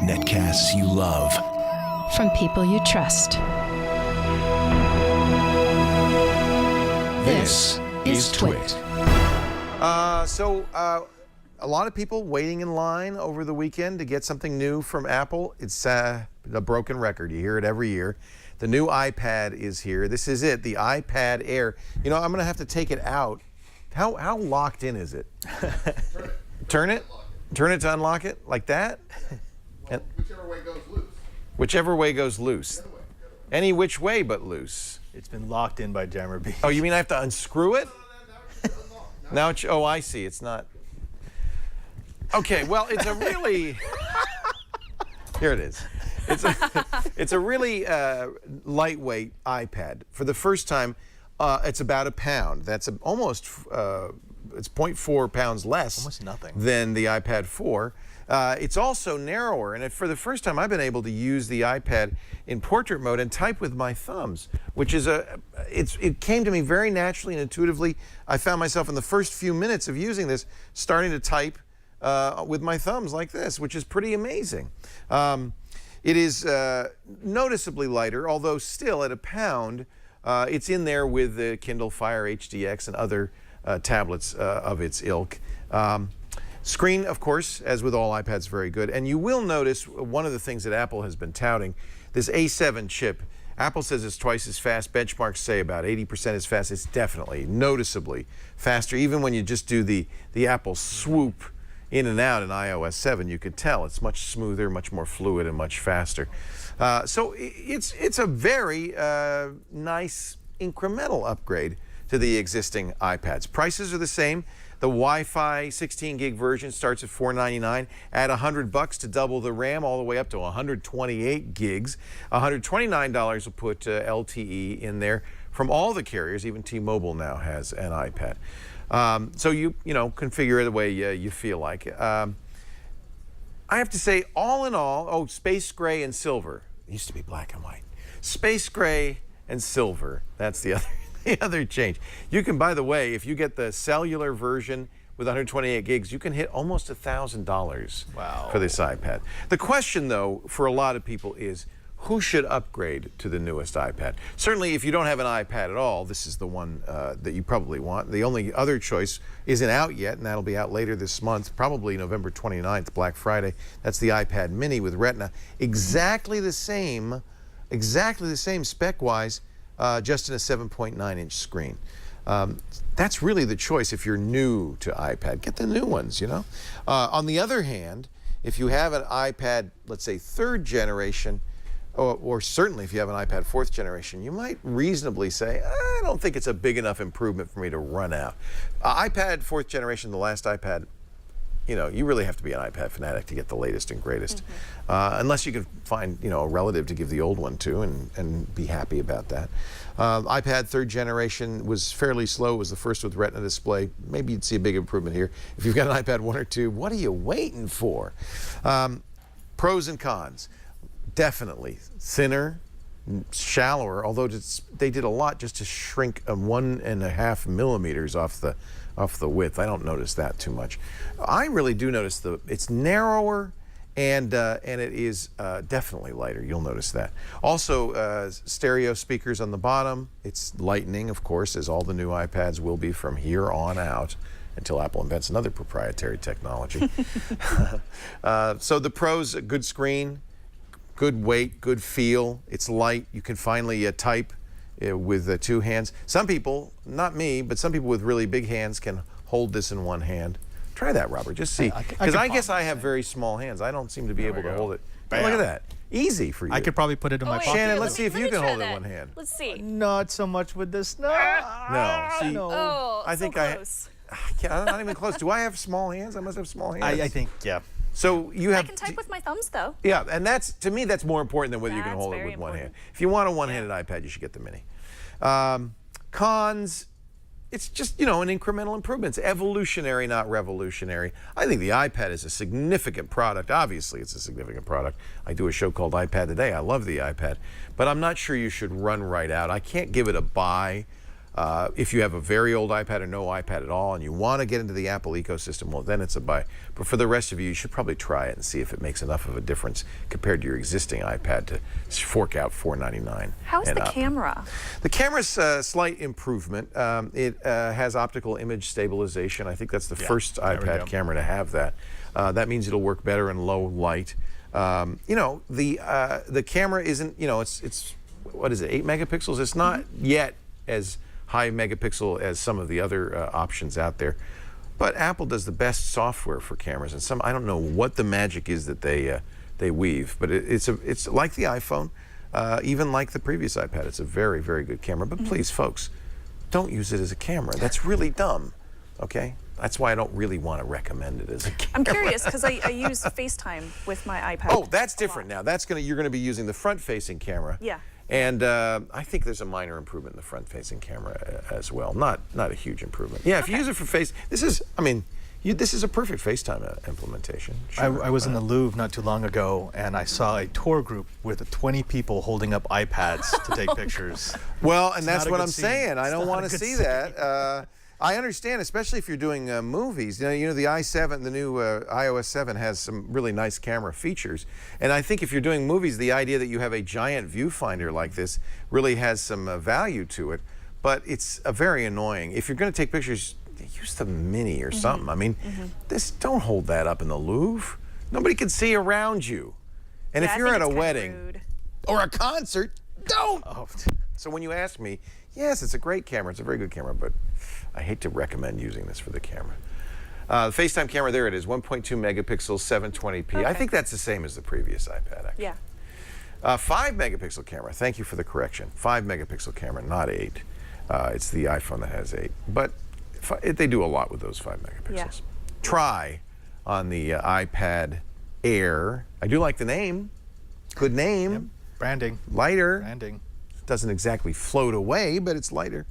Netcasts you love. From people you trust. This is Twit. A lot of people waiting in line over the weekend to get something new from Apple. It's a broken record. You hear it every year. The new iPad is here. This is it, the iPad Air. You know, I'm going to have to take it out. How locked in is it? Turn it? Turn it to unlock it? Like that? Well, whichever way goes loose. Whichever way goes loose. The other way. Any which way but loose. It's been locked in by jammer beads. Oh, you mean I have to unscrew it? No. Now it's, oh, I see. It's not. Okay, well, it's a really. Here it is. It's a really lightweight iPad. For the first time, it's about a pound. That's almost, it's 0.4 pounds less. Almost nothing. Than the iPad 4. It's also narrower, and for the first time, I've been able to use the iPad in portrait mode and type with my thumbs, which is it came to me very naturally and intuitively. I found myself in the first few minutes of using this starting to type with my thumbs like this, which is pretty amazing. It is noticeably lighter, although still at a pound. It's in there with the Kindle Fire HDX and other tablets of its ilk. Screen, of course, as with all iPads, very good. And you will notice one of the things that Apple has been touting, this A7 chip. Apple says it's twice as fast. Benchmarks say about 80% as fast. It's definitely, noticeably faster. Even when you just do the Apple swoop in and out in iOS 7, you could tell it's much smoother, much more fluid, and much faster. So it's a very nice incremental upgrade to the existing iPads. Prices are the same. The Wi-Fi 16 gig version starts at $499. Add $100 to double the RAM, all the way up to 128 gigs. $129 will put LTE in there from all the carriers. Even T-Mobile now has an iPad. So you configure it the way you feel like. I have to say, all in all, space gray and silver. It used to be black and white. Space gray and silver. That's the other change. You can, by the way, if you get the cellular version with 128 gigs, you can hit almost $1,000 for this iPad. The question, though, for a lot of people is, who should upgrade to the newest iPad? Certainly, if you don't have an iPad at all, this is the one that you probably want. The only other choice isn't out yet, and that'll be out later this month, probably November 29th, Black Friday. That's the iPad Mini with Retina. Exactly the same spec-wise, just in a 7.9-inch screen. That's really the choice if you're new to iPad. Get the new ones, you know? On the other hand, if you have an iPad, let's say, 3rd generation, or certainly if you have an iPad 4th generation, you might reasonably say, I don't think it's a big enough improvement for me to run out. iPad 4th generation, the last iPad, you really have to be an iPad fanatic to get the latest and greatest. Unless you can find, a relative to give the old one to and be happy about that. iPad 3rd generation was fairly slow. It was the first with Retina display. Maybe you'd see a big improvement here. If you've got an iPad 1 or 2, what are you waiting for? Pros and cons. Definitely thinner, shallower, although they did a lot just to shrink 1.5 millimeters off the width. I don't notice that too much. I really do notice it's narrower and it is definitely lighter. You'll notice that. Also, stereo speakers on the bottom. It's lightning, of course, as all the new iPads will be from here on out, until Apple invents another proprietary technology. So the pros: a good screen, good weight, good feel. It's light. You can finally type with 2 hands. Some people, not me, but some people with really big hands can hold this in one hand. Try that, Robert. Just see. Because I guess I have very small hands. I don't seem to be able to hold it. Look at that. Easy for you. I could probably put it in my pocket. Shannon, let's see if you can hold it in one hand. Let's see. Not so much with this. No. No. See, No. Oh, I think close. I'm not even close. Do I have small hands? I must have small hands. I think, yeah. So you have. I can type with my thumbs, though. Yeah, and to me, that's more important than whether you can That's hold it very with one hand. important. If you want a one-handed iPad, you should get the Mini. Cons, it's just, an incremental improvement. It's evolutionary, not revolutionary. I think the iPad is a significant product. Obviously, it's a significant product. I do a show called iPad Today. I love the iPad. But I'm not sure you should run right out. I can't give it a buy. If you have a very old iPad or no iPad at all and you want to get into the Apple ecosystem, well, then it's a buy. But for the rest of you, you should probably try it and see if it makes enough of a difference compared to your existing iPad to fork out $499. How's the camera? The camera's a slight improvement. It has optical image stabilization. I think that's the first iPad camera to have that. That means it'll work better in low light. You know, the camera isn't, you know, it's what is it, 8 megapixels? It's not yet as high megapixel as some of the other options out there. But Apple does the best software for cameras, and I don't know what the magic is that they weave, but it's like the iPhone, even like the previous iPad. It's a very, very good camera. But please, folks, don't use it as a camera. That's really dumb, okay? That's why I don't really want to recommend it as a camera. I'm curious because I use FaceTime with my iPad. Oh, that's different now. You're gonna be using the front-facing camera. Yeah. And I think there's a minor improvement in the front-facing camera as well. Not a huge improvement. Yeah, if you use it for this is a perfect FaceTime implementation. Sure. I was in the Louvre not too long ago, and I saw a tour group with 20 people holding up iPads to take pictures. Well, and that's not a what good I'm scene. saying. I don't want to It's not a see good that. I understand, especially if you're doing movies. You know, the i7, the new iOS 7 has some really nice camera features. And I think if you're doing movies, the idea that you have a giant viewfinder like this really has some value to it. But it's very annoying. If you're going to take pictures, use the Mini or something. I mean, don't hold that up in the Louvre. Nobody can see around you. And if you're at a wedding or a concert, don't. Oh. So when you ask me, yes, it's a great camera. It's a very good camera, but I hate to recommend using this for the camera. The FaceTime camera, there it is, 1.2 megapixels, 720p. Okay. I think that's the same as the previous iPad, actually. Yeah. 5 megapixel camera. Thank you for the correction. 5 megapixel camera, not 8. It's the iPhone that has 8. But they do a lot with those 5 megapixels. Yeah. Try on the iPad Air. I do like the name. Good name. Yep. Branding. Lighter. Branding. Doesn't exactly float away, but it's lighter.